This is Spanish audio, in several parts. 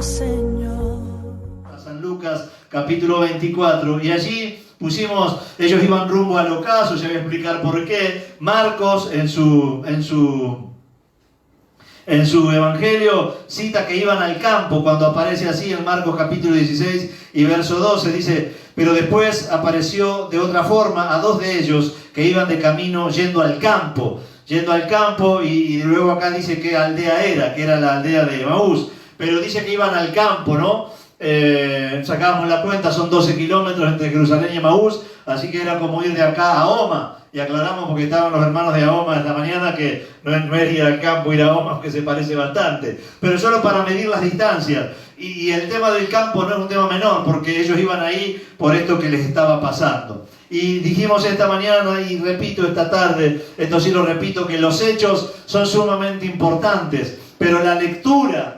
Señor. San Lucas capítulo 24, y allí pusimos, ellos iban rumbo al ocaso, ya voy a explicar por qué. Marcos en su evangelio cita que iban al campo, cuando aparece así en Marcos capítulo 16 y verso 12, dice: pero después apareció de otra forma a dos de ellos que iban de camino yendo al campo, y luego acá dice qué aldea era, que era la aldea de Emaús, pero dice que iban al campo, ¿no? Sacábamos la cuenta, son 12 kilómetros entre Jerusalén y Emaús, así que era como ir de acá a Oma. Y aclaramos porque estaban los hermanos de Ahoma esta mañana que no es ir al campo, ir a Ahoma, que se parece bastante, pero solo para medir las distancias. Y el tema del campo no es un tema menor, porque ellos iban ahí por esto que les estaba pasando. Y dijimos esta mañana, y repito esta tarde, esto sí lo repito, que los hechos son sumamente importantes, pero la lectura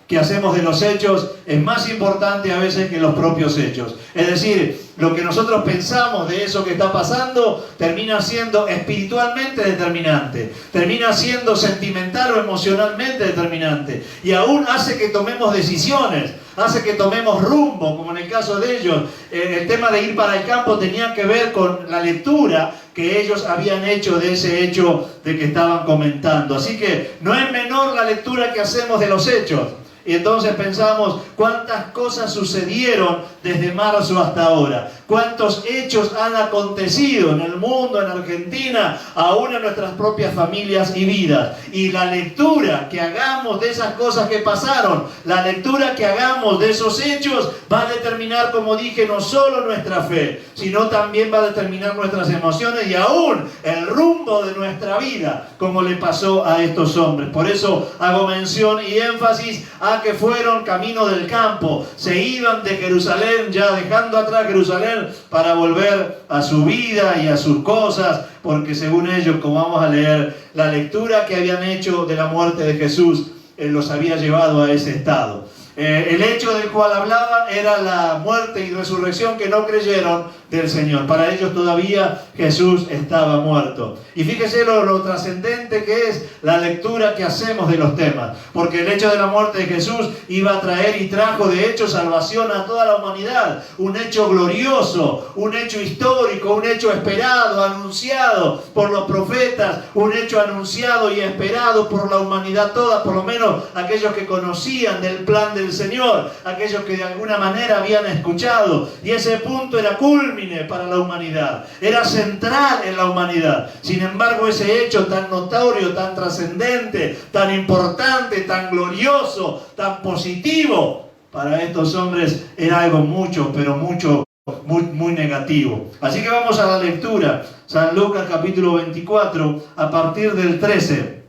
que hacemos de los hechos es más importante a veces que los propios hechos. Es decir, lo que nosotros pensamos de eso que está pasando termina siendo espiritualmente determinante, termina siendo sentimental o emocionalmente determinante, y aún hace que tomemos decisiones, hace que tomemos rumbo, como en el caso de ellos. El tema de ir para el campo tenía que ver con la lectura que ellos habían hecho de ese hecho de que estaban comentando. Así que no es menor la lectura que hacemos de los hechos. Y entonces pensamos cuántas cosas sucedieron desde marzo hasta ahora, cuántos hechos han acontecido en el mundo, en Argentina, aún en nuestras propias familias y vidas. Y la lectura que hagamos de esas cosas que pasaron, la lectura que hagamos de esos hechos va a determinar, como dije, no solo nuestra fe, sino también va a determinar nuestras emociones y aún el rumbo de nuestra vida, como le pasó a estos hombres. Por eso hago mención y énfasis a que fueron camino del campo, se iban de Jerusalén, ya dejando atrás Jerusalén para volver a su vida y a sus cosas, porque según ellos, como vamos a leer, la lectura que habían hecho de la muerte de Jesús los había llevado a ese estado. El hecho del cual hablaba era la muerte y resurrección que no creyeron del Señor. Para ellos todavía Jesús estaba muerto. Y fíjese lo trascendente que es la lectura que hacemos de los temas. Porque el hecho de la muerte de Jesús iba a traer y trajo de hecho salvación a toda la humanidad. Un hecho glorioso, un hecho histórico, un hecho esperado, anunciado por los profetas. Un hecho anunciado y esperado por la humanidad toda, por lo menos aquellos que conocían del plan del Señor, aquellos que de alguna manera habían escuchado. Y ese punto era culmine para la humanidad, era central en la humanidad. Sin embargo, ese hecho tan notorio, tan trascendente, tan importante, tan glorioso, tan positivo, para estos hombres era algo mucho, pero mucho, muy negativo. Así que vamos a la lectura, San Lucas capítulo 24, a partir del 13.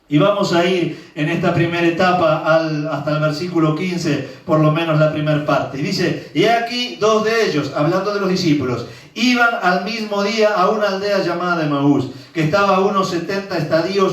Y vamos a ir en esta primera etapa hasta el versículo 15, por lo menos la primera parte. Y dice: y aquí dos de ellos, hablando de los discípulos, iban al mismo día a una aldea llamada Emaús, que estaba a unos 70 estadios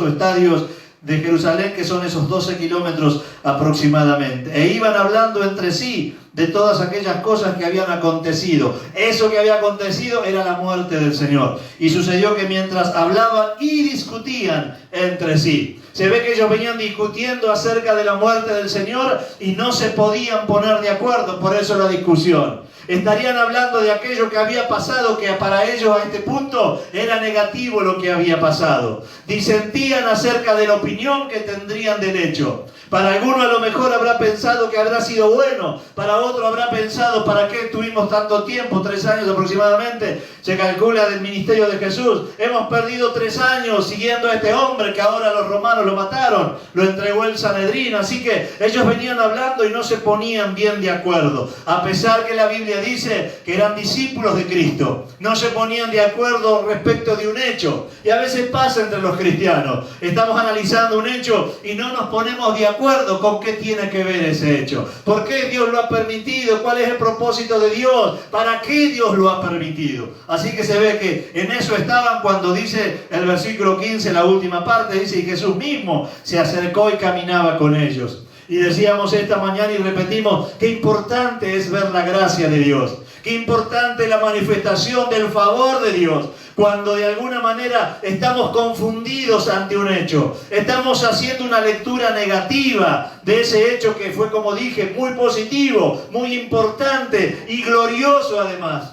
de Jerusalén, que son esos 12 kilómetros aproximadamente. E iban hablando entre sí de todas aquellas cosas que habían acontecido. Eso que había acontecido era la muerte del Señor. Y sucedió que mientras hablaban y discutían entre sí, se ve que ellos venían discutiendo acerca de la muerte del Señor y no se podían poner de acuerdo, por eso la discusión. Estarían hablando de aquello que había pasado, que para ellos a este punto era negativo lo que había pasado. Disentían acerca de la opinión que tendrían del hecho. Para alguno a lo mejor habrá pensado que habrá sido bueno, para otro habrá pensado ¿para qué tuvimos tanto tiempo? 3 años aproximadamente, se calcula del ministerio de Jesús. Hemos perdido 3 años siguiendo a este hombre que ahora los romanos lo mataron, lo entregó el Sanedrín. Así que ellos venían hablando y no se ponían bien de acuerdo, a pesar que la Biblia dice que eran discípulos de Cristo. No se ponían de acuerdo respecto de un hecho, y a veces pasa entre los cristianos. Estamos analizando un hecho y no nos ponemos de acuerdo con qué tiene que ver ese hecho, por qué Dios lo ha permitido, cuál es el propósito de Dios, para qué Dios lo ha permitido. Así que se ve que en eso estaban cuando dice el versículo 15, la última parte, dice: y Jesús mismo se acercó y caminaba con ellos. Y decíamos esta mañana y repetimos, qué importante es ver la gracia de Dios, qué importante la manifestación del favor de Dios. cuando de alguna manera estamos confundidos ante un hecho, estamos haciendo una lectura negativa de ese hecho que fue, como dije, muy positivo, muy importante y glorioso además.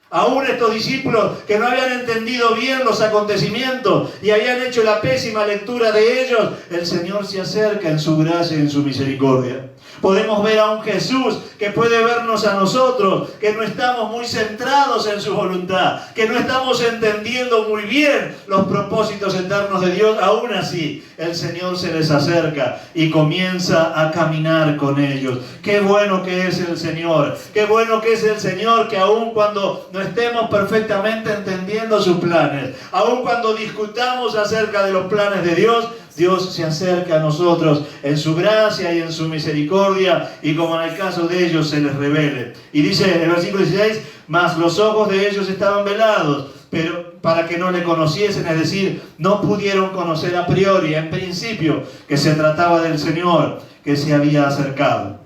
Aún estos discípulos que no habían entendido bien los acontecimientos y habían hecho la pésima lectura de ellos, el Señor se acerca en su gracia y en su misericordia. Podemos ver a un Jesús que puede vernos a nosotros, que no estamos muy centrados en su voluntad, que no estamos entendiendo muy bien los propósitos eternos de Dios. Aún así, el Señor se les acerca y comienza a caminar con ellos. Qué bueno que es el Señor, qué bueno que es el Señor, que aun cuando no estemos perfectamente entendiendo sus planes, aun cuando discutamos acerca de los planes de Dios, Dios se acerca a nosotros en su gracia y en su misericordia, y como en el caso de ellos se les revele. Y dice en el versículo 16, mas los ojos de ellos estaban velados, pero para que no le conociesen, es decir, no pudieron conocer a priori, en principio, que se trataba del Señor que se había acercado.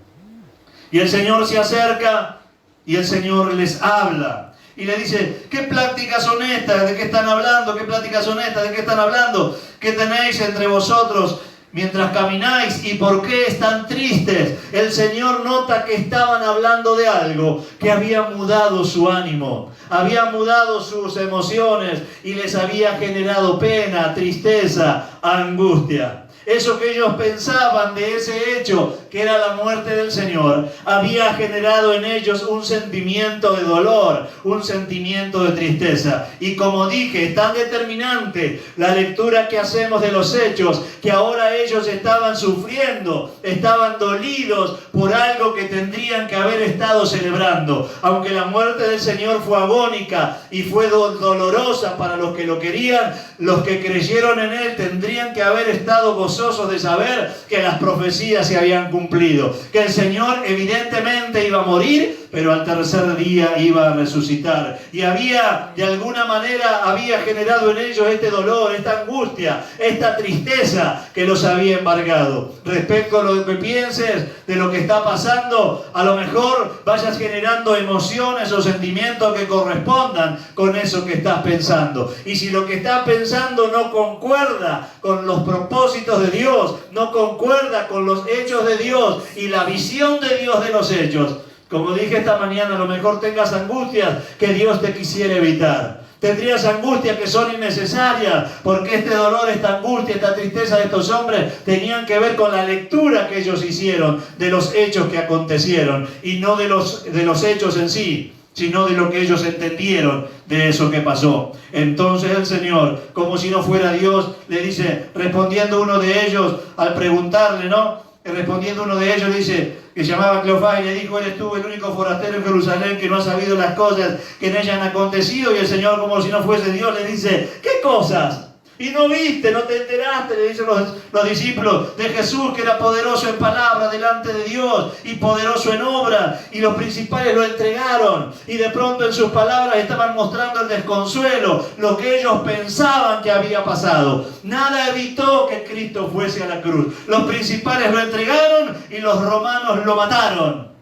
Y el Señor se acerca y el Señor les habla. Y le dice, ¿qué pláticas son estas? ¿De qué están hablando? ¿Qué pláticas son estas? ¿De qué están hablando? ¿Qué tenéis entre vosotros mientras camináis? ¿Y por qué están tristes? El Señor nota que estaban hablando de algo que había mudado su ánimo, había mudado sus emociones y les había generado pena, tristeza, angustia. Eso que ellos pensaban de ese hecho, que era la muerte del Señor, había generado en ellos un sentimiento de dolor, un sentimiento de tristeza. Y como dije, es tan determinante la lectura que hacemos de los hechos, que ahora ellos estaban sufriendo, estaban dolidos por algo que tendrían que haber estado celebrando. Aunque la muerte del Señor fue agónica y fue dolorosa para los que lo querían, los que creyeron en Él tendrían que haber estado gozosos de saber que las profecías se habían cumplido, que el Señor evidentemente iba a morir, pero al tercer día iba a resucitar. Y de alguna manera había generado en ellos este dolor, esta angustia, esta tristeza que los había embargado. Respecto a lo que pienses de lo que está pasando, a lo mejor vayas generando emociones o sentimientos que correspondan con eso que estás pensando. Y si lo que estás pensando no concuerda con los propósitos de Dios, no concuerda con los hechos de Dios y la visión de Dios de los hechos, como dije esta mañana, a lo mejor tengas angustias que Dios te quisiera evitar. Tendrías angustias que son innecesarias, porque este dolor, esta angustia, esta tristeza de estos hombres tenían que ver con la lectura que ellos hicieron de los hechos que acontecieron, y no de los hechos en sí, sino de lo que ellos entendieron de eso que pasó. Entonces el Señor, como si no fuera Dios, le dice, respondiendo uno de ellos, al preguntarle, ¿no? Respondiendo uno de ellos, dice, que se llamaba Cleofás, y le dijo, eres tú el único forastero en Jerusalén que no ha sabido las cosas que en ella han acontecido. Y el Señor, como si no fuese Dios, le dice, ¿qué cosas? Y no viste, no te enteraste, le dicen los discípulos de Jesús, que era poderoso en palabra delante de Dios y poderoso en obra, y los principales lo entregaron, y de pronto en sus palabras estaban mostrando el desconsuelo, lo que ellos pensaban que había pasado. Nada evitó que Cristo fuese a la cruz. Los principales lo entregaron y los romanos lo mataron.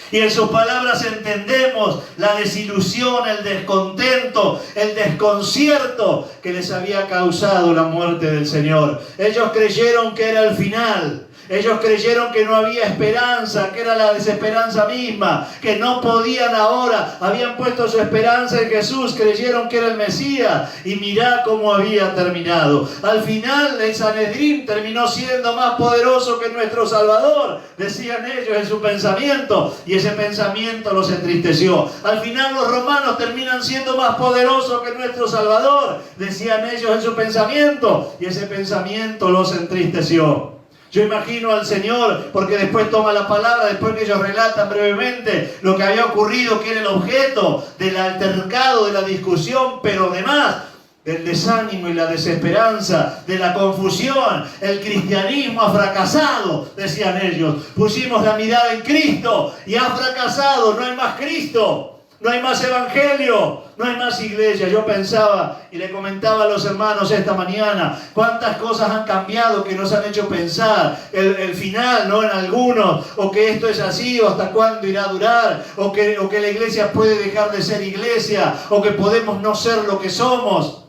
Y en sus palabras entendemos la desilusión, el descontento, el desconcierto que les había causado la muerte del Señor. Ellos creyeron que era el final. Ellos creyeron que no había esperanza, que era la desesperanza misma, que no podían ahora. Habían puesto su esperanza en Jesús, creyeron que era el Mesías, y mirá cómo había terminado. Al final el Sanedrín terminó siendo más poderoso que nuestro Salvador, decían ellos en su pensamiento, y ese pensamiento los entristeció. Al final los romanos terminan siendo más poderosos que nuestro Salvador, decían ellos en su pensamiento, y ese pensamiento los entristeció. Yo imagino al Señor, porque después toma la palabra, después que ellos relatan brevemente lo que había ocurrido, que era el objeto del altercado, de la discusión, pero además del desánimo y la desesperanza, de la confusión. El cristianismo ha fracasado, decían ellos. Pusimos la mirada en Cristo y ha fracasado, no hay más Cristo. No hay más evangelio, no hay más iglesia. Yo pensaba y le comentaba a los hermanos esta mañana, cuántas cosas han cambiado que nos han hecho pensar el final, ¿no? En algunos, o que esto es así, o hasta cuándo irá a durar, o que la iglesia puede dejar de ser iglesia, o que podemos no ser lo que somos.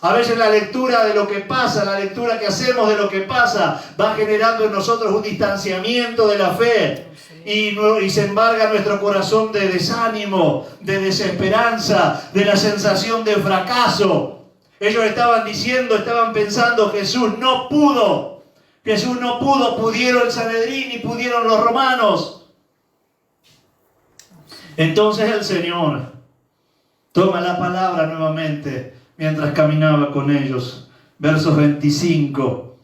A veces la lectura de lo que pasa, la lectura que hacemos de lo que pasa, va generando en nosotros un distanciamiento de la fe. Y se embarga nuestro corazón de desánimo, de desesperanza, de la sensación de fracaso. Ellos estaban pensando, Jesús no pudo, pudieron el Sanedrín y pudieron los romanos. Entonces el Señor toma la palabra nuevamente mientras caminaba con ellos. Versos 25.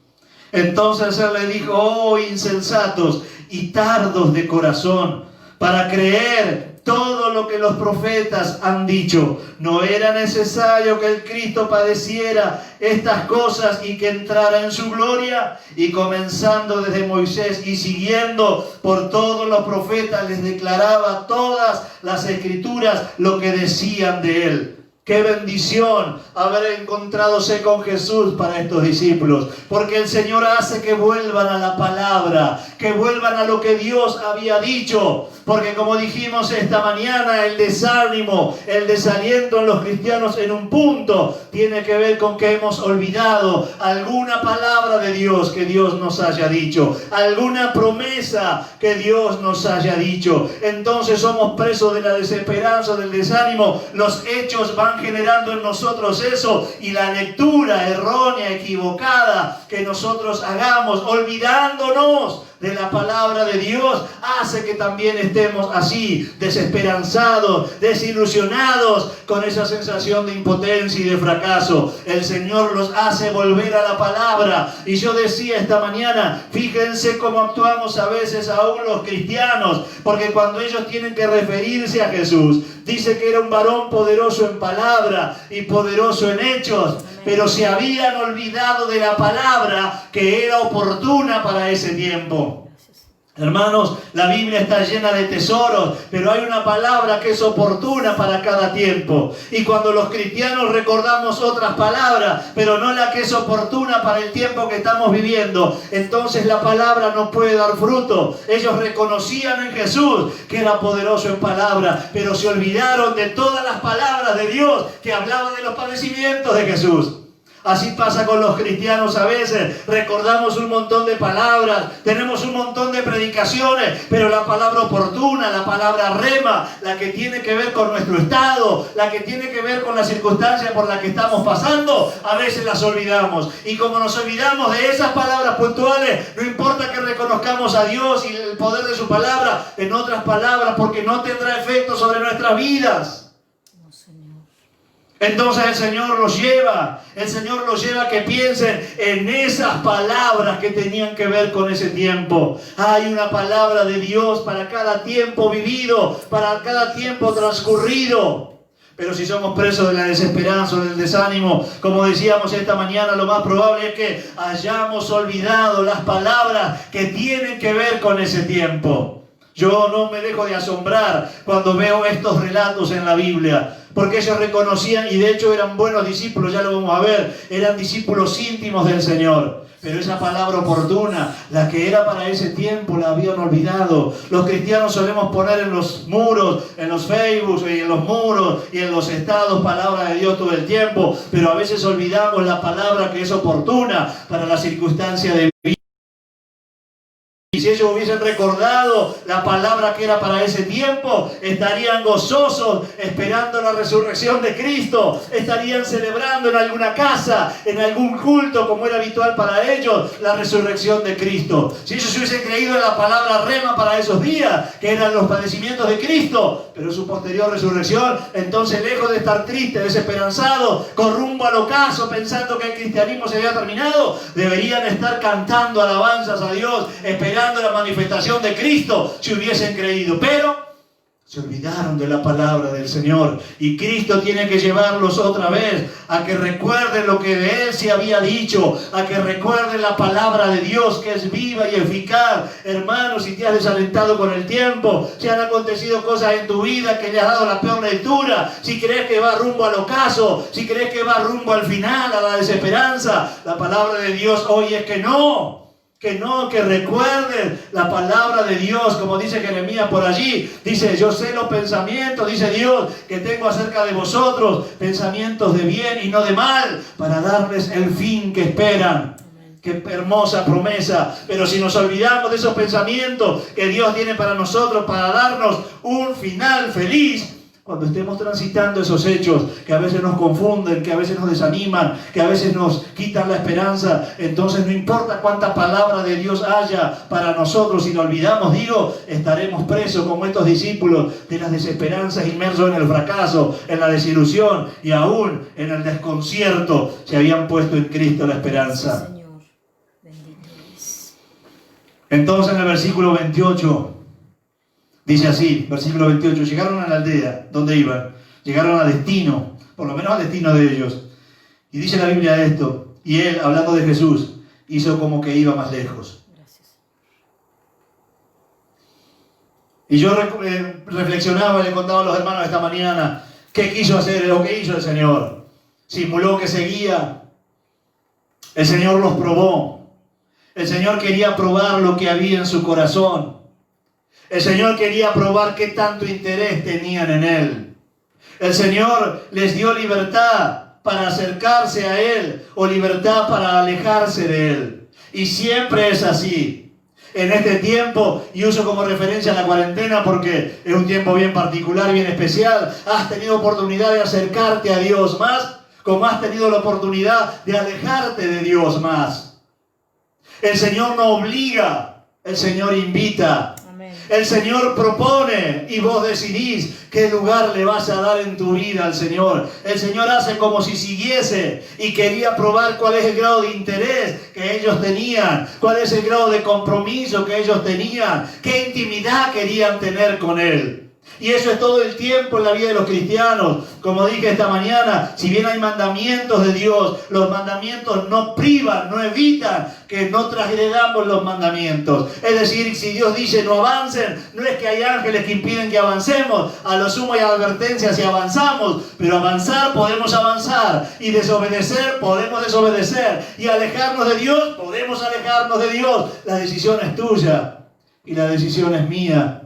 Entonces Él le dijo, oh insensatos y tardos de corazón, para creer todo lo que los profetas han dicho. ¿No era necesario que el Cristo padeciera estas cosas y que entrara en su gloria? Y comenzando desde Moisés y siguiendo por todos los profetas, les declaraba todas las escrituras lo que decían de Él. Qué bendición haber encontradose con Jesús para estos discípulos, porque el Señor hace que vuelvan a la palabra, que vuelvan a lo que Dios había dicho, porque como dijimos esta mañana, el desánimo, el desaliento en los cristianos en un punto tiene que ver con que hemos olvidado alguna palabra de Dios que Dios nos haya dicho, alguna promesa que Dios nos haya dicho. Entonces somos presos de la desesperanza, del desánimo. Los hechos van generando en nosotros eso, y la lectura errónea, equivocada que nosotros hagamos, olvidándonos de la palabra de Dios, hace que también estemos así, desesperanzados, desilusionados, con esa sensación de impotencia y de fracaso. El Señor los hace volver a la palabra. Y yo decía esta mañana, fíjense cómo actuamos a veces aún los cristianos, porque cuando ellos tienen que referirse a Jesús, dice que era un varón poderoso en palabra y poderoso en hechos, pero se habían olvidado de la palabra que era oportuna para ese tiempo. Hermanos, la Biblia está llena de tesoros, pero hay una palabra que es oportuna para cada tiempo. Y cuando los cristianos recordamos otras palabras, pero no la que es oportuna para el tiempo que estamos viviendo, entonces la palabra no puede dar fruto. Ellos reconocían en Jesús que era poderoso en palabra, pero se olvidaron de todas las palabras de Dios que hablaban de los padecimientos de Jesús. Así pasa con los cristianos a veces. Recordamos un montón de palabras, tenemos un montón de predicaciones, pero la palabra oportuna, la palabra rema, la que tiene que ver con nuestro estado, la que tiene que ver con la circunstancia por la que estamos pasando, a veces las olvidamos. Y como nos olvidamos de esas palabras puntuales, no importa que reconozcamos a Dios y el poder de su palabra, en otras palabras, porque no tendrá efecto sobre nuestras vidas. Entonces el Señor los lleva a que piensen en esas palabras que tenían que ver con ese tiempo. Hay una palabra de Dios para cada tiempo vivido, para cada tiempo transcurrido. Pero si somos presos de la desesperanza o del desánimo, como decíamos esta mañana, lo más probable es que hayamos olvidado las palabras que tienen que ver con ese tiempo. Yo no me dejo de asombrar cuando veo estos relatos en la Biblia, porque ellos reconocían, y de hecho eran buenos discípulos, ya lo vamos a ver, eran discípulos íntimos del Señor. Pero esa palabra oportuna, la que era para ese tiempo, la habían olvidado. Los cristianos solemos poner en los muros, en los Facebook y en los muros y en los estados palabra de Dios todo el tiempo, pero a veces olvidamos la palabra que es oportuna para la circunstancia de vida. Y si ellos hubiesen recordado la palabra que era para ese tiempo, estarían gozosos esperando la resurrección de Cristo. Estarían celebrando en alguna casa, en algún culto, como era habitual para ellos, la resurrección de Cristo. Si ellos hubiesen creído en la palabra rema para esos días, que eran los padecimientos de Cristo, pero su posterior resurrección, entonces lejos de estar tristes, desesperanzados, con rumbo al ocaso, pensando que el cristianismo se había terminado, deberían estar cantando alabanzas a Dios, esperando la manifestación de Cristo, si hubiesen creído. Pero Se olvidaron de la palabra del Señor. Y Cristo tiene que llevarlos otra vez a que recuerden lo que de Él se había dicho, a que recuerden la palabra de Dios que es viva y eficaz. Hermanos, si te has desalentado con el tiempo, si han acontecido cosas en tu vida que le has dado la peor lectura, si crees que va rumbo al ocaso, si crees que va rumbo al final, a la desesperanza, la palabra de Dios hoy es que no. Que recuerden la palabra de Dios, como dice Jeremías por allí. Dice, yo sé los pensamientos, dice Dios, que tengo acerca de vosotros, pensamientos de bien y no de mal, para darles el fin que esperan. Qué hermosa promesa. Pero si nos olvidamos de esos pensamientos que Dios tiene para nosotros, para darnos un final feliz, cuando estemos transitando esos hechos que a veces nos confunden, que a veces nos desaniman, que a veces nos quitan la esperanza, entonces no importa cuánta palabra de Dios haya para nosotros, si lo olvidamos, estaremos presos como estos discípulos de las desesperanzas, inmersos en el fracaso, en la desilusión y aún en el desconcierto. Se habían puesto en Cristo la esperanza. Sí, Señor. Bendito eres. Entonces en el versículo 28 dice así, versículo 28, llegaron a la aldea donde iban, llegaron a destino, por lo menos al destino de ellos. Y dice la Biblia esto, y él, hablando de Jesús, hizo como que iba más lejos. Gracias. Y yo reflexionaba y le contaba a los hermanos esta mañana, ¿qué quiso hacer? Lo que hizo el Señor. Simuló que seguía. El Señor los probó. El Señor quería probar lo que había en su corazón. El Señor quería probar qué tanto interés tenían en Él. El Señor les dio libertad para acercarse a Él o libertad para alejarse de Él. Y siempre es así. En este tiempo, y uso como referencia la cuarentena porque es un tiempo bien particular, bien especial, has tenido oportunidad de acercarte a Dios más, como has tenido la oportunidad de alejarte de Dios más. El Señor no obliga, el Señor invita. El Señor propone y vos decidís qué lugar le vas a dar en tu vida al Señor. El Señor hace como si siguiese y quería probar cuál es el grado de interés que ellos tenían, cuál es el grado de compromiso que ellos tenían, qué intimidad querían tener con Él. Y eso es todo el tiempo en la vida de los cristianos. Como dije esta mañana, si bien hay mandamientos de Dios, los mandamientos no privan, no evitan que no transgredamos los mandamientos. Es decir, si Dios dice no avancen, no es que hay ángeles que impiden que avancemos. A lo sumo hay advertencias si avanzamos, pero avanzar podemos avanzar. Y desobedecer podemos desobedecer. Y alejarnos de Dios podemos alejarnos de Dios. La decisión es tuya y la decisión es mía.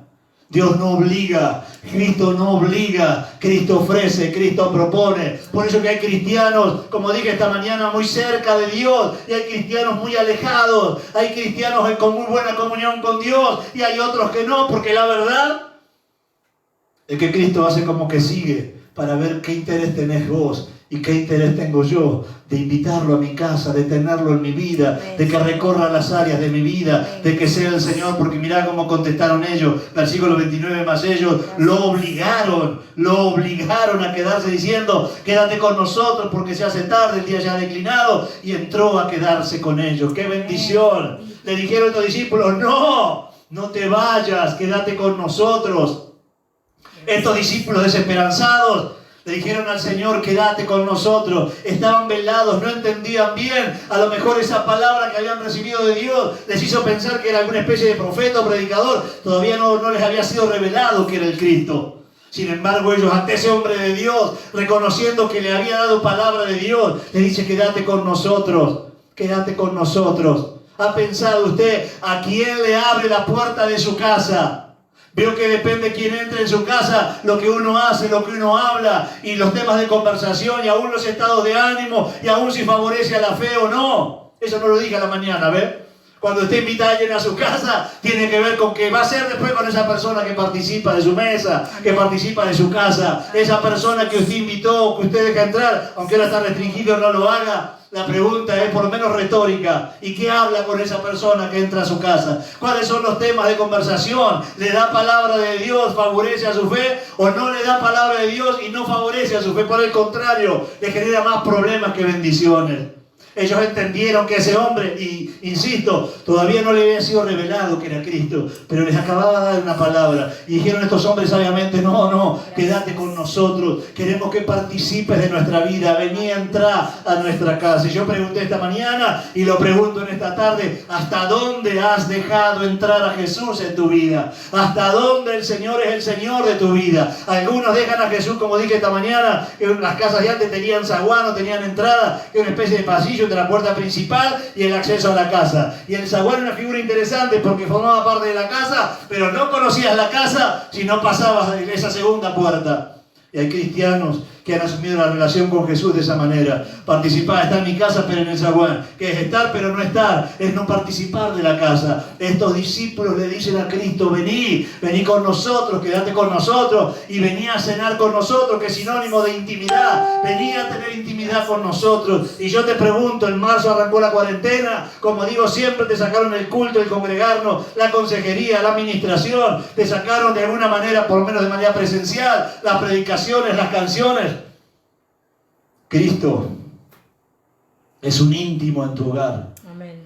Dios no obliga, Cristo no obliga, Cristo ofrece, Cristo propone. Por eso que hay cristianos, como dije esta mañana, muy cerca de Dios, y hay cristianos muy alejados, hay cristianos con muy buena comunión con Dios, y hay otros que no, porque la verdad es que Cristo hace como que sigue para ver qué interés tenés vos y qué interés tengo yo de invitarlo a mi casa, de tenerlo en mi vida, de que recorra las áreas de mi vida, de que sea el Señor, porque mirá cómo contestaron ellos, versículo 29, más ellos lo obligaron a quedarse diciendo, quédate con nosotros porque se hace tarde, el día ya ha declinado, y entró a quedarse con ellos. ¡Qué bendición! Le dijeron a estos discípulos, no te vayas, quédate con nosotros. Estos discípulos desesperanzados le dijeron al Señor, quédate con nosotros. Estaban velados, no entendían bien. A lo mejor esa palabra que habían recibido de Dios les hizo pensar que era alguna especie de profeta o predicador. Todavía no les había sido revelado que era el Cristo. Sin embargo, ellos ante ese hombre de Dios, reconociendo que le había dado palabra de Dios, le dice, quédate con nosotros, quédate con nosotros. ¿Ha pensado usted a quién le abre la puerta de su casa? Veo que depende quién entre en su casa, lo que uno hace, lo que uno habla, y los temas de conversación, y aún los estados de ánimo, y aún si favorece a la fe o no. Eso no lo dije a la mañana, ¿ves? Cuando usted invita a alguien a su casa, tiene que ver con qué va a ser después con esa persona que participa de su mesa, que participa de su casa. Esa persona que usted invitó, que usted deja entrar, aunque ahora está restringido, no lo haga. La pregunta es por lo menos retórica. ¿Y qué habla con esa persona que entra a su casa? ¿Cuáles son los temas de conversación? ¿Le da palabra de Dios, favorece a su fe? ¿O no le da palabra de Dios y no favorece a su fe? Por el contrario, le genera más problemas que bendiciones. Ellos entendieron que ese hombre, y insisto, todavía no le había sido revelado que era Cristo, pero les acababa de dar una palabra. Y dijeron estos hombres sabiamente, no, quédate con nosotros, queremos que participes de nuestra vida, vení a entrar a nuestra casa. Y yo pregunté esta mañana, y lo pregunto en esta tarde, ¿hasta dónde has dejado entrar a Jesús en tu vida? ¿Hasta dónde el Señor es el Señor de tu vida? Algunos dejan a Jesús, como dije esta mañana, que las casas de antes tenían zaguán, no tenían entrada, que una especie de pasillo entre la puerta principal y el acceso a la casa. Y el zaguán era una figura interesante porque formaba parte de la casa, pero no conocías la casa si no pasabas esa segunda puerta. Y hay cristianos que han asumido la relación con Jesús de esa manera. Participar, está en mi casa pero en el zaguán. Que es estar pero no estar, es no participar de la casa. Estos discípulos le dicen a Cristo, vení con nosotros, quédate con nosotros y vení a cenar con nosotros, que es sinónimo de intimidad. Vení a tener intimidad con nosotros. Y yo te pregunto, en marzo arrancó la cuarentena, como digo siempre, te sacaron el culto, el congregarnos, la consejería, la administración, te sacaron de alguna manera, por lo menos de manera presencial, las predicaciones, las canciones. Cristo es un íntimo en tu hogar. Amén.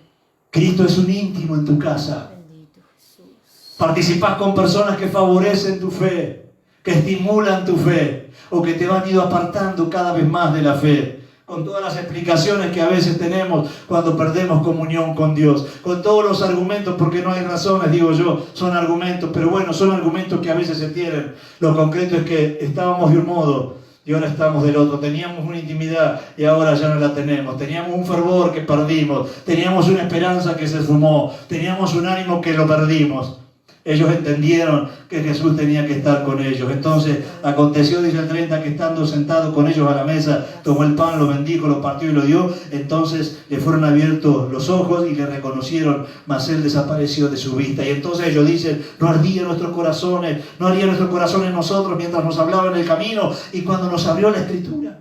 Cristo es un íntimo en tu casa. Bendito Jesús. Participás con personas que favorecen tu fe, que estimulan tu fe, o que te van ido apartando cada vez más de la fe. Con todas las explicaciones que a veces tenemos cuando perdemos comunión con Dios. Con todos los argumentos, porque no hay razones, digo yo, son argumentos, pero bueno, son argumentos que a veces se tienen. Lo concreto es que estábamos de un modo y ahora estamos del otro. Teníamos una intimidad y ahora ya no la tenemos. Teníamos un fervor que perdimos. Teníamos una esperanza que se esfumó. Teníamos un ánimo que lo perdimos. Ellos entendieron que Jesús tenía que estar con ellos. Entonces aconteció, dice el 30, que estando sentado con ellos a la mesa, tomó el pan, lo bendijo, lo partió y lo dio. Entonces le fueron abiertos los ojos y le reconocieron, mas él desapareció de su vista. Y entonces ellos dicen, no ardían nuestros corazones nosotros mientras nos hablaba en el camino. Y cuando nos abrió la Escritura,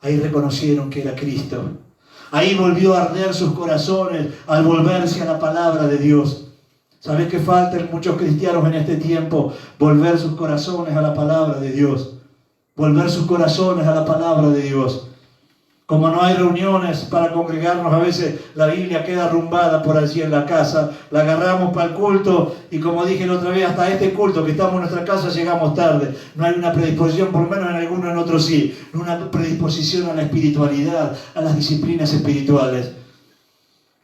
ahí reconocieron que era Cristo. Ahí volvió a arder sus corazones al volverse a la palabra de Dios. ¿Sabes qué falta en muchos cristianos en este tiempo? Volver sus corazones a la palabra de Dios. Volver sus corazones a la palabra de Dios. Como no hay reuniones para congregarnos, a veces la Biblia queda arrumbada por allí en la casa. La agarramos para el culto y, como dije la otra vez, hasta este culto que estamos en nuestra casa llegamos tarde. No hay una predisposición, por lo menos en algunos, en otros sí. Una predisposición a la espiritualidad, a las disciplinas espirituales.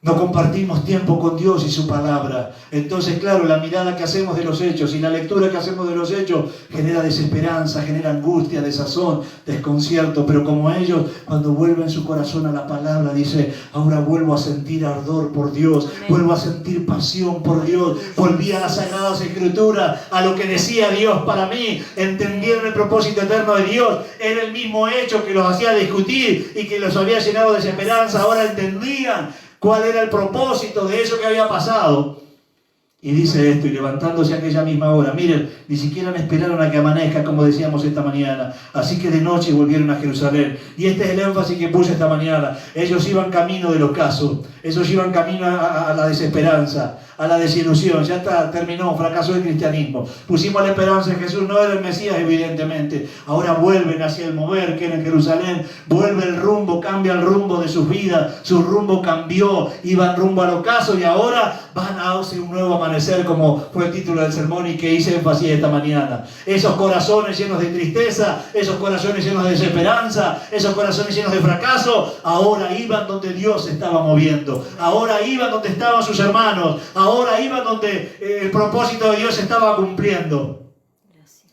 No compartimos tiempo con Dios y su palabra. Entonces, claro, la mirada que hacemos de los hechos y la lectura que hacemos de los hechos genera desesperanza, genera angustia, desazón, desconcierto. Pero como ellos, cuando vuelven su corazón a la palabra, dice, ahora vuelvo a sentir ardor por Dios, vuelvo a sentir pasión por Dios. Volví a las Sagradas Escrituras, a lo que decía Dios para mí. Entendieron el propósito eterno de Dios. Era el mismo hecho que los hacía discutir y que los había llenado de desesperanza. Ahora entendían cuál era el propósito de eso que había pasado. Y dice esto, y levantándose a aquella misma hora, miren, ni siquiera esperaron a que amanezca, como decíamos esta mañana. Así que de noche volvieron a Jerusalén. Y este es el énfasis que puse esta mañana. Ellos iban camino del ocaso. Ellos iban camino a la desesperanza, a la desilusión. Ya está, terminó, fracasó el cristianismo. Pusimos la esperanza en Jesús, no era el Mesías, evidentemente. Ahora vuelven hacia el mover, que era en Jerusalén. Vuelve el rumbo, cambia el rumbo de sus vidas. Su rumbo cambió, iban rumbo al ocaso y ahora van a hacer un nuevo amanecer, como fue el título del sermón y que hice énfasis esta mañana. Esos corazones llenos de tristeza, esos corazones llenos de desesperanza, esos corazones llenos de fracaso, ahora iban donde Dios se estaba moviendo. Ahora iban donde estaban sus hermanos. Ahora iban donde el propósito de Dios se estaba cumpliendo.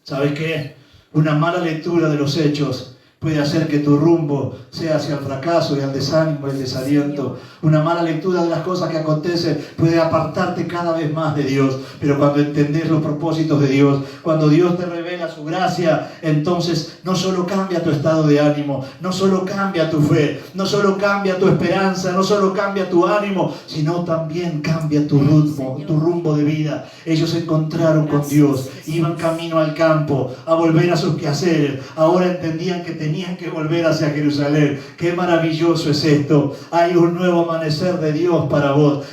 ¿Sabes qué? Una mala lectura de los hechos puede hacer que tu rumbo sea hacia el fracaso y al desánimo y el desaliento. Una mala lectura de las cosas que acontecen puede apartarte cada vez más de Dios. Pero cuando entendés los propósitos de Dios, cuando Dios te revela su gracia, entonces no solo cambia tu estado de ánimo, no solo cambia tu fe, no solo cambia tu esperanza, no solo cambia tu ánimo, sino también cambia tu ritmo, tu rumbo de vida. Ellos se encontraron con Dios, iban camino al campo, a volver a sus quehaceres. Ahora entendían que tenían que volver hacia Jerusalén. Qué maravilloso es esto. Hay un nuevo amanecer de Dios para vos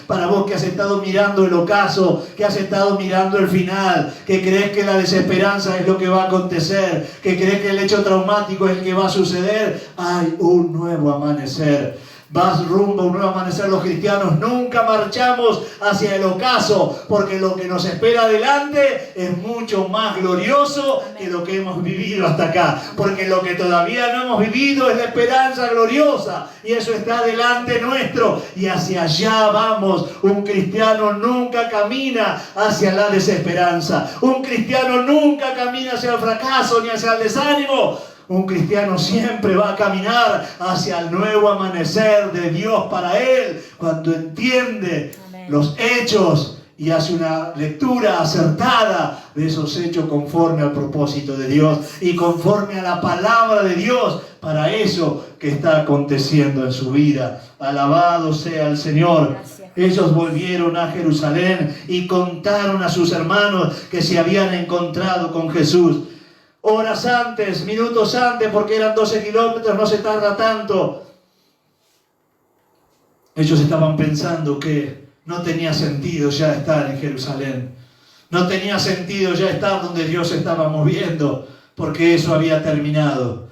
que has estado mirando el ocaso, que has estado mirando el final, que crees que la desesperanza es lo que va a acontecer, que crees que el hecho traumático es el que va a suceder. Hay un nuevo amanecer. Vas rumbo a un nuevo amanecer. Los cristianos nunca marchamos hacia el ocaso, porque lo que nos espera adelante es mucho más glorioso que lo que hemos vivido hasta acá. Porque lo que todavía no hemos vivido es la esperanza gloriosa, y eso está delante nuestro, y hacia allá vamos. Un cristiano nunca camina hacia la desesperanza. Un cristiano nunca camina hacia el fracaso ni hacia el desánimo. Un cristiano siempre va a caminar hacia el nuevo amanecer de Dios para él, cuando entiende los hechos y hace una lectura acertada de esos hechos conforme al propósito de Dios y conforme a la palabra de Dios para eso que está aconteciendo en su vida. Alabado sea el Señor. Ellos volvieron a Jerusalén y contaron a sus hermanos que se habían encontrado con Jesús. Horas antes, minutos antes, porque eran 12 kilómetros, no se tarda tanto. Ellos estaban pensando que no tenía sentido ya estar en Jerusalén. No tenía sentido ya estar donde Dios se estaba moviendo, porque eso había terminado.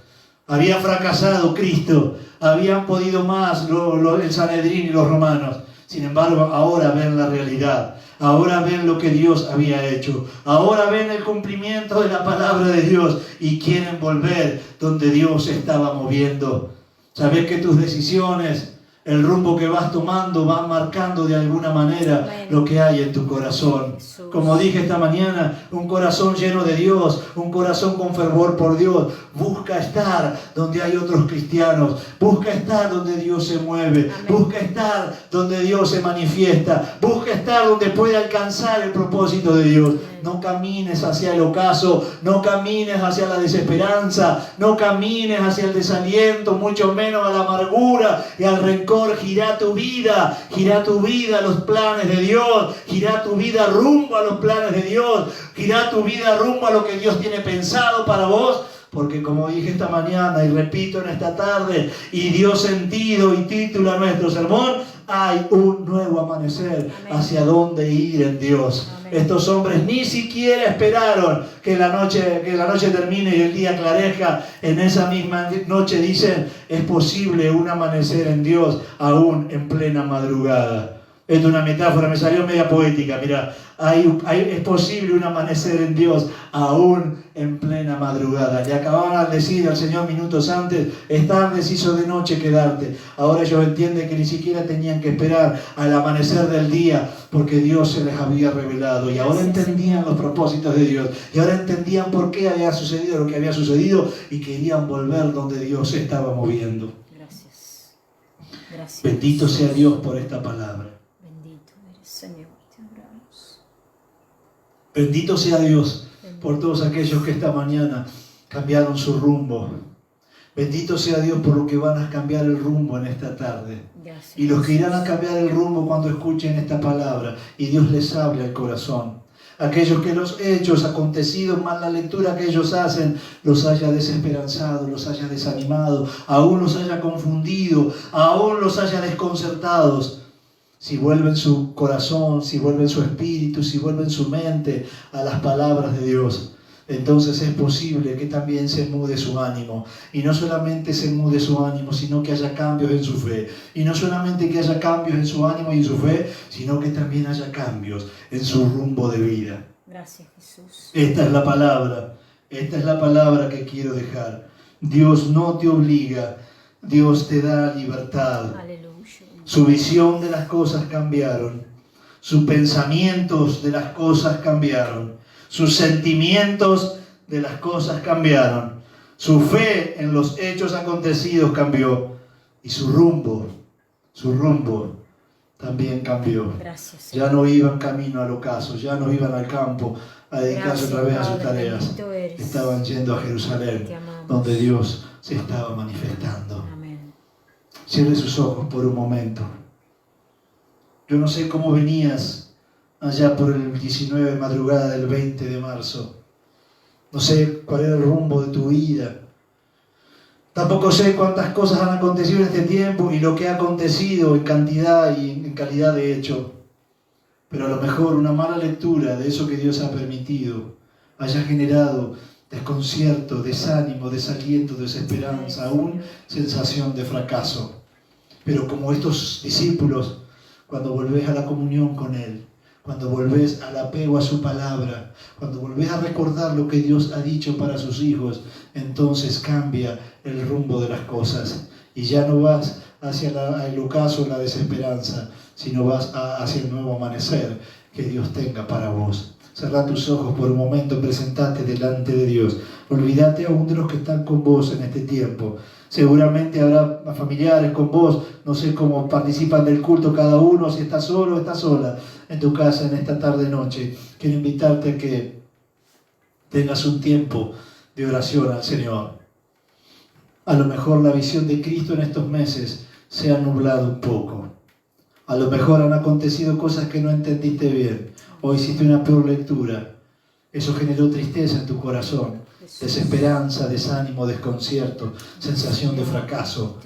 Había fracasado Cristo. Habían podido más el Sanedrín y los romanos. Sin embargo, ahora ven la realidad. Ahora ven lo que Dios había hecho. Ahora ven el cumplimiento de la palabra de Dios y quieren volver donde Dios se estaba moviendo. Sabes que tus decisiones, el rumbo que vas tomando, van marcando de alguna manera lo que hay en tu corazón. Como dije esta mañana, un corazón lleno de Dios, un corazón con fervor por Dios, busca estar donde hay otros cristianos, busca estar donde Dios se mueve, busca estar donde Dios se manifiesta, busca estar donde puede alcanzar el propósito de Dios. No camines hacia el ocaso, no camines hacia la desesperanza, no camines hacia el desaliento, mucho menos a la amargura y al rencor. Gira tu vida a los planes de Dios, gira tu vida rumbo a los planes de Dios, gira tu vida rumbo a lo que Dios tiene pensado para vos. Porque como dije esta mañana y repito en esta tarde y dio sentido y título a nuestro sermón, hay un nuevo amanecer. Amén. Hacia dónde ir en Dios. Amén. Estos hombres ni siquiera esperaron que la noche termine y el día clarezca. En esa misma noche dicen, es posible un amanecer en Dios aún en plena madrugada. Esto es una metáfora, me salió media poética. Mira, es posible un amanecer en Dios aún en plena madrugada. Le acababan de decir al Señor minutos antes, es tarde, se hizo de noche quedarte. Ahora ellos entienden que ni siquiera tenían que esperar al amanecer del día, porque Dios se les había revelado. Y ahora entendían los propósitos de Dios. Y ahora entendían por qué había sucedido lo que había sucedido y querían volver donde Dios se estaba moviendo. Gracias. Gracias. Bendito sea Dios por esta palabra. Bendito eres, Señor, te adoramos. Bendito sea Dios por todos aquellos que esta mañana cambiaron su rumbo. Bendito sea Dios por los que van a cambiar el rumbo en esta tarde. Gracias. Y los que irán a cambiar el rumbo cuando escuchen esta palabra y Dios les hable al corazón. Aquellos que los hechos acontecidos, más la lectura que ellos hacen, los haya desesperanzado, los haya desanimado, aún los haya confundido, aún los haya desconcertados. Si vuelven su corazón, si vuelven su espíritu, si vuelven su mente a las palabras de Dios, entonces es posible que también se mude su ánimo. Y no solamente se mude su ánimo, sino que haya cambios en su fe. Y no solamente que haya cambios en su ánimo y en su fe, sino que también haya cambios en su rumbo de vida. Gracias, Jesús. Esta es la palabra que quiero dejar. Dios no te obliga, Dios te da libertad. Aleluya. Su visión de las cosas cambiaron. Sus pensamientos de las cosas cambiaron. Sus sentimientos de las cosas cambiaron. Su fe en los hechos acontecidos cambió. Y su rumbo también cambió. Gracias, ya no iban camino al ocaso, ya no iban al campo a dedicarse otra vez a sus tareas. Estaban yendo a Jerusalén, donde Dios se estaba manifestando. Amén. Cierre sus ojos por un momento. Yo no sé cómo venías allá por el 19 de madrugada del 20 de marzo. No sé cuál era el rumbo de tu vida. Tampoco sé cuántas cosas han acontecido en este tiempo y lo que ha acontecido en cantidad y en calidad de hecho. Pero a lo mejor una mala lectura de eso que Dios ha permitido haya generado desconcierto, desánimo, desaliento, desesperanza, aún sensación de fracaso. Pero como estos discípulos, cuando volvés a la comunión con Él, cuando volvés al apego a su palabra, cuando volvés a recordar lo que Dios ha dicho para sus hijos, entonces cambia el rumbo de las cosas. Y ya no vas hacia el ocaso, la desesperanza, sino vas hacia el nuevo amanecer que Dios tenga para vos. Cerrá tus ojos por un momento, presentate delante de Dios. Olvídate aún de los que están con vos en este tiempo. Seguramente habrá familiares con vos, no sé cómo participan del culto cada uno, si estás solo o estás sola en tu casa en esta tarde-noche. Quiero invitarte a que tengas un tiempo de oración al Señor. A lo mejor la visión de Cristo en estos meses se ha nublado un poco. A lo mejor han acontecido cosas que no entendiste bien, o hiciste una peor lectura. Eso generó tristeza en tu corazón, desesperanza, desánimo, desconcierto, sensación de fracaso.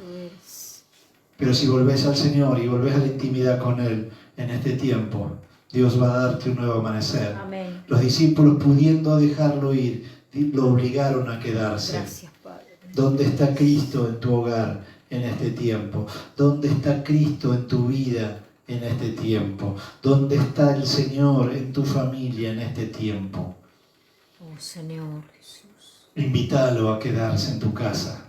Pero si volvés al Señor y volvés a la intimidad con Él en este tiempo, Dios va a darte un nuevo amanecer. Amén. Los discípulos, pudiendo dejarlo ir, lo obligaron a quedarse. Gracias, Padre. ¿Dónde está Cristo en tu hogar en este tiempo? ¿Dónde está Cristo en tu vida en este tiempo? ¿Dónde está el Señor en tu familia en este tiempo? Oh Señor Jesús. Invítalo a quedarse en tu casa.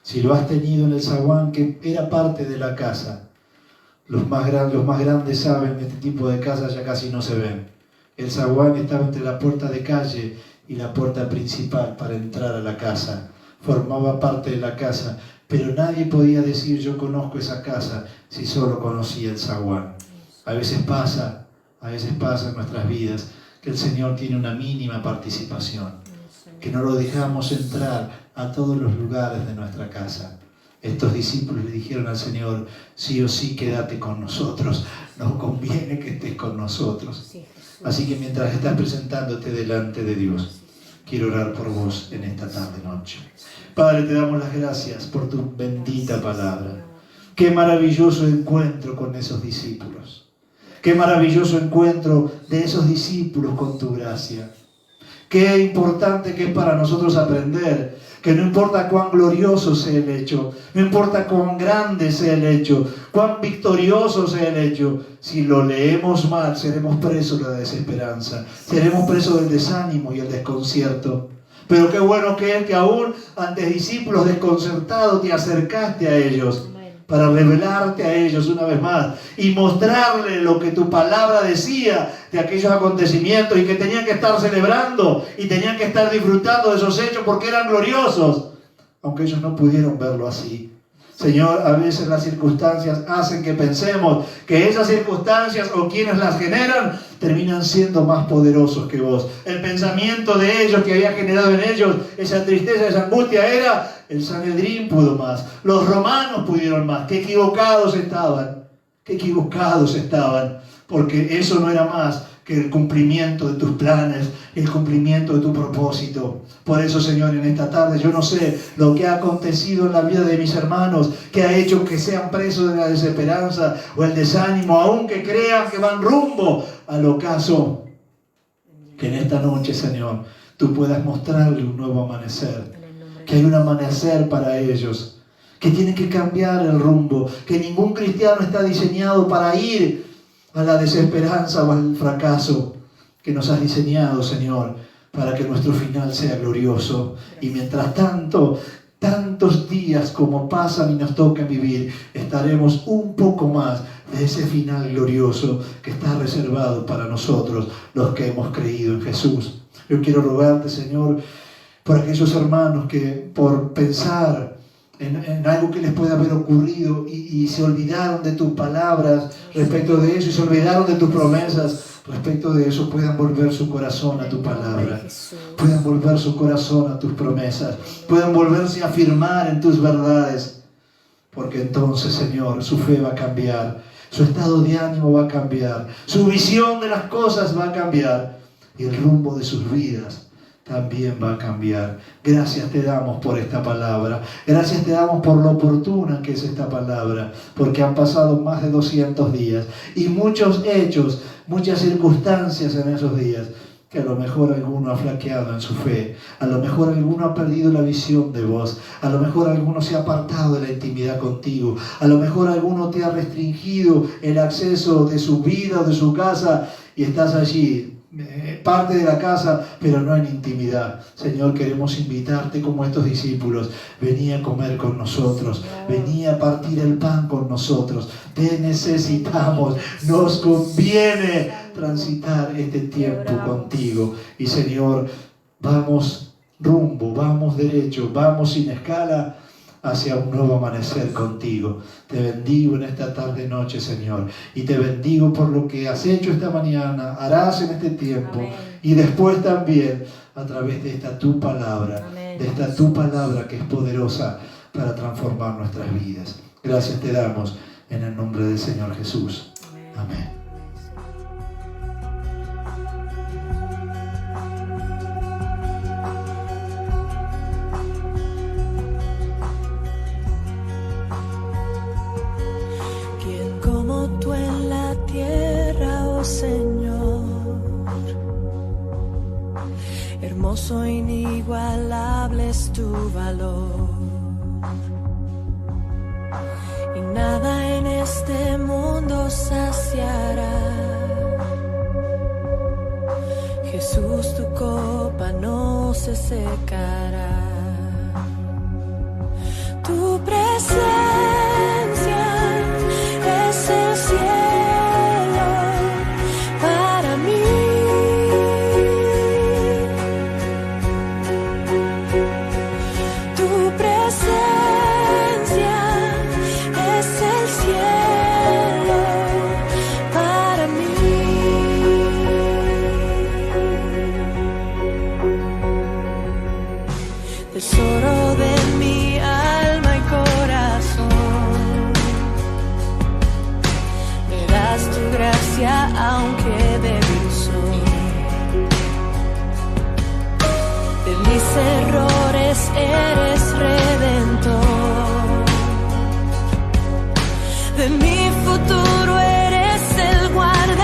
Si lo has tenido en el zaguán, que era parte de la casa, los más grandes saben, este tipo de casas ya casi no se ven. El zaguán estaba entre la puerta de calle y la puerta principal para entrar a la casa. Formaba parte de la casa, pero nadie podía decir yo conozco esa casa si solo conocía el zaguán. A veces pasa en nuestras vidas que el Señor tiene una mínima participación, que no lo dejamos entrar a todos los lugares de nuestra casa. Estos discípulos le dijeron al Señor, sí o sí quédate con nosotros, nos conviene que estés con nosotros. Así que mientras estás presentándote delante de Dios, quiero orar por vos en esta tarde-noche. Padre, te damos las gracias por tu bendita palabra. Qué maravilloso encuentro con esos discípulos. Qué maravilloso encuentro de esos discípulos con tu gracia. Qué importante que es para nosotros aprender que no importa cuán glorioso sea el hecho, no importa cuán grande sea el hecho, cuán victorioso sea el hecho, si lo leemos mal, seremos presos de la desesperanza, seremos presos del desánimo y el desconcierto. Pero qué bueno que es que aún ante discípulos desconcertados te acercaste a ellos para revelarte a ellos una vez más y mostrarles lo que tu palabra decía de aquellos acontecimientos y que tenían que estar celebrando y tenían que estar disfrutando de esos hechos porque eran gloriosos, aunque ellos no pudieron verlo así. Señor, a veces las circunstancias hacen que pensemos que esas circunstancias o quienes las generan terminan siendo más poderosos que vos. El pensamiento de ellos que había generado en ellos esa tristeza, esa angustia era el Sanedrín pudo más, los romanos pudieron más. Qué equivocados estaban, porque eso no era más que el cumplimiento de tus planes, el cumplimiento de tu propósito. Por eso, Señor, en esta tarde yo no sé lo que ha acontecido en la vida de mis hermanos, que ha hecho que sean presos de la desesperanza o el desánimo, aunque crean que van rumbo al ocaso. Que en esta noche, Señor, tú puedas mostrarle un nuevo amanecer, que hay un amanecer para ellos, que tienen que cambiar el rumbo, que ningún cristiano está diseñado para ir a la desesperanza o al fracaso, que nos has diseñado, Señor, para que nuestro final sea glorioso. Y mientras tanto, tantos días como pasan y nos tocan vivir, estaremos un poco más de ese final glorioso que está reservado para nosotros, los que hemos creído en Jesús. Yo quiero rogarte, Señor, por aquellos hermanos que por pensar en algo que les puede haber ocurrido y se olvidaron de tus palabras respecto de eso y se olvidaron de tus promesas respecto de eso, puedan volver su corazón a tu palabra, puedan volver su corazón a tus promesas, puedan volverse a afirmar en tus verdades, porque entonces, Señor, su fe va a cambiar, su estado de ánimo va a cambiar, su visión de las cosas va a cambiar y el rumbo de sus vidas también va a cambiar. Gracias te damos por esta palabra. Gracias te damos por lo oportuna que es esta palabra, porque han pasado más de 200 días y muchos hechos, muchas circunstancias en esos días que a lo mejor alguno ha flaqueado en su fe, a lo mejor alguno ha perdido la visión de vos, a lo mejor alguno se ha apartado de la intimidad contigo, a lo mejor alguno te ha restringido el acceso de su vida o de su casa y estás allí, parte de la casa, pero no en intimidad. Señor, queremos invitarte como estos discípulos. Vení a comer con nosotros, vení a partir el pan con nosotros. Te necesitamos, nos conviene transitar este tiempo contigo. Y Señor, vamos rumbo, vamos derecho, vamos sin escala hacia un nuevo amanecer contigo. Te bendigo en esta tarde noche, Señor, y te bendigo por lo que has hecho esta mañana, harás en este tiempo. Amén. Y después también a través de esta tu palabra. Amén. De esta tu palabra que es poderosa para transformar nuestras vidas. Gracias te damos en el nombre del Señor Jesús. Amén. Hermoso, inigualable es tu valor, y nada en este mundo saciará. Jesús, tu copa no se secará. Tu presencia es el cielo para mí. Tesoro de mi alma y corazón, me das tu gracia aunque débil soy. De mis errores eres redentor, de mi futuro eres el guardador.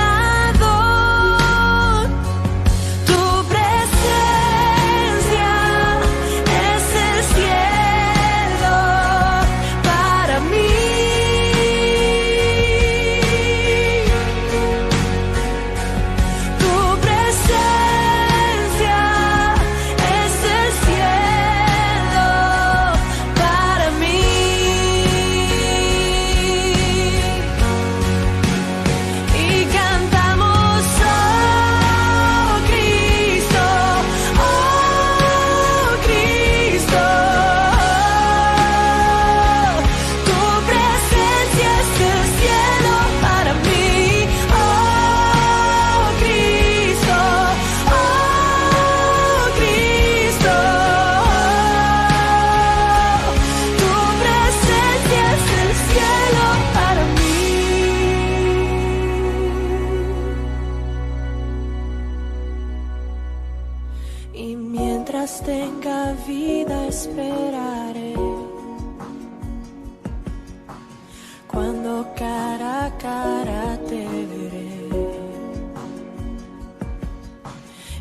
Y mientras tenga vida esperaré, cuando cara a cara te veré.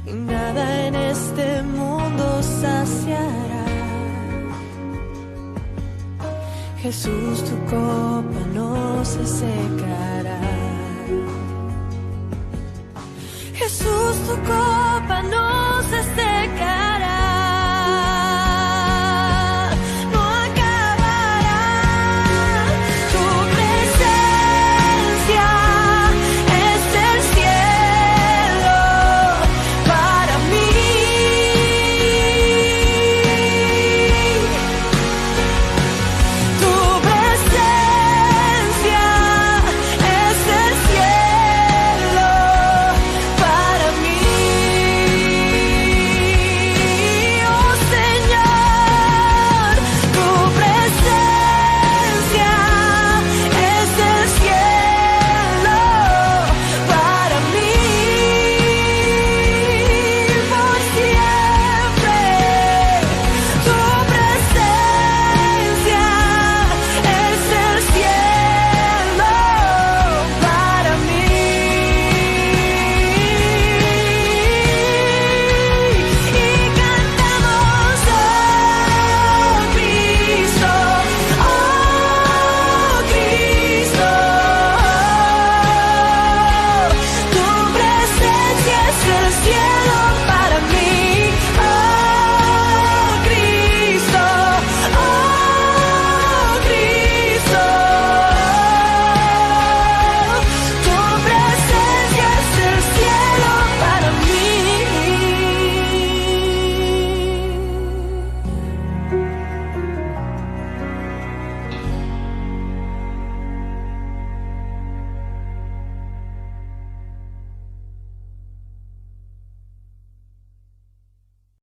Y nada en este mundo saciará. Jesús, tu copa no se secará. Jesús, tu copa no